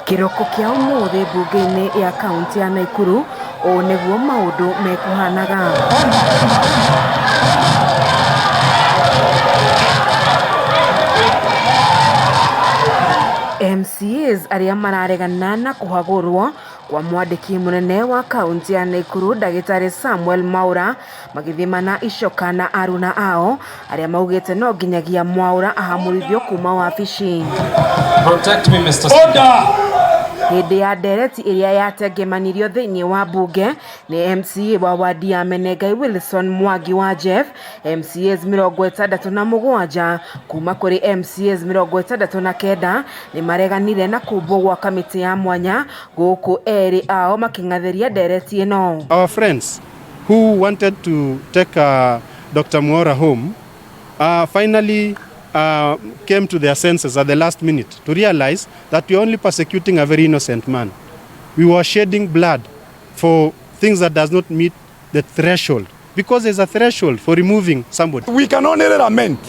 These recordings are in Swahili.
Kiroko kia umuthi mbunge-ini ya kaunti ya Naikuru o niguo maundu mekuhanaga. MCAs aria mararegana na kuhagurwo kwa mwandiki munene wa kaunti ya Naikuru Dagitari Samuel MWAURA magithimana icoka na aruna ao aria maugite no nginyagia MWAURA ahamurithio kuma wabici. Protect me, Mr. Speaker. Hindi ya ndereti iria yatengemanirio thiini wa bunge ni MCA wa wadi ya Menengai Wilson Mwangi wa Jeff, MCAs 67 kuma kuri MCAs 69 ni mareganire na kumbwo gwa kamiti ya mwanya GUKU eri ao makingatheria ndereti ino. Our friends who wanted to take Dr. MWAURA home finally came to their senses at the last minute to realize that we are only persecuting a very innocent man. We were shedding blood for things that does not meet the threshold, because there's a threshold for removing somebody. We can only lament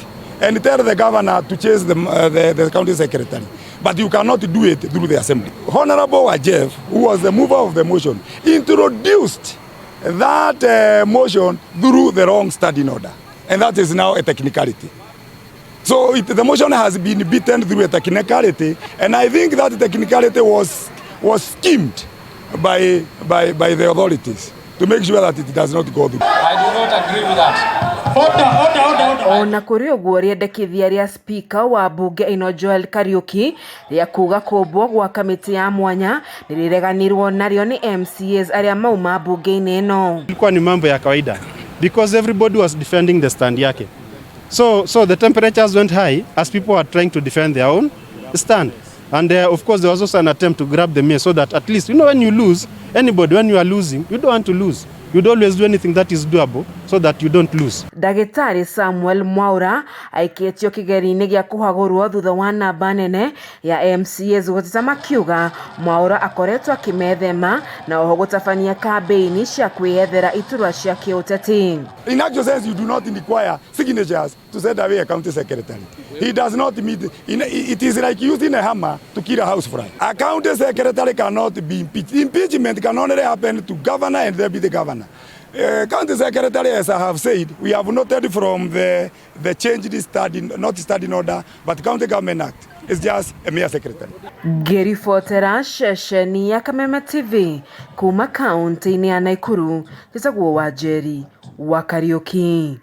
and tell the governor to chase the county secretary, but you cannot do it through the assembly. Honorable Jeff, who was the mover of the motion, introduced that motion through the wrong standing order, and that is now a technicality. So the motion has been beaten through a technicality, and I think that technicality was schemed by the authorities to make sure that it does not go through. I do not agree with that. Order. Ona kuri uguo riendekithia ria speaker wa bunge ino Joel KARIUKI ria kuga kumbwo gwa kamiti ya mwanya nirireganirwo nario ni MCAs aria mauma bunge-ini ino. Ilikuwa ni mambo ya kawaida because everybody was defending the stand yake. So the temperatures went high as people were trying to defend their own stand. And of course there was also an attempt to grab the mayor so that at least, when you lose, anybody, when you are losing, you don't want to lose. You'd always do anything that is doable so that you don't lose. Dagitari Samuel MWAURA aikitio kigeri-ini gia kuhagurwo thutha wa namba nene ya MCAs gutita makiuga MWAURA akoretwo akimethema na oho gutabania kambeini cia kwiyethera iturwa cia kiuteti. In actual sense, you do not require signatures to set away a county secretary. He does not meet. It is like using a hammer to kill a housefly. A county secretary cannot be impeached. Impeachment can only happen to governor and deputy governor. County secretary, as I have said, we have noted from the changed study order, but county government act is just a mere secretary. Ngiribotera ceceni ya Kameme TV kuma kaunti-ini ya Naikuru, Wanjeri wa KARIUKI.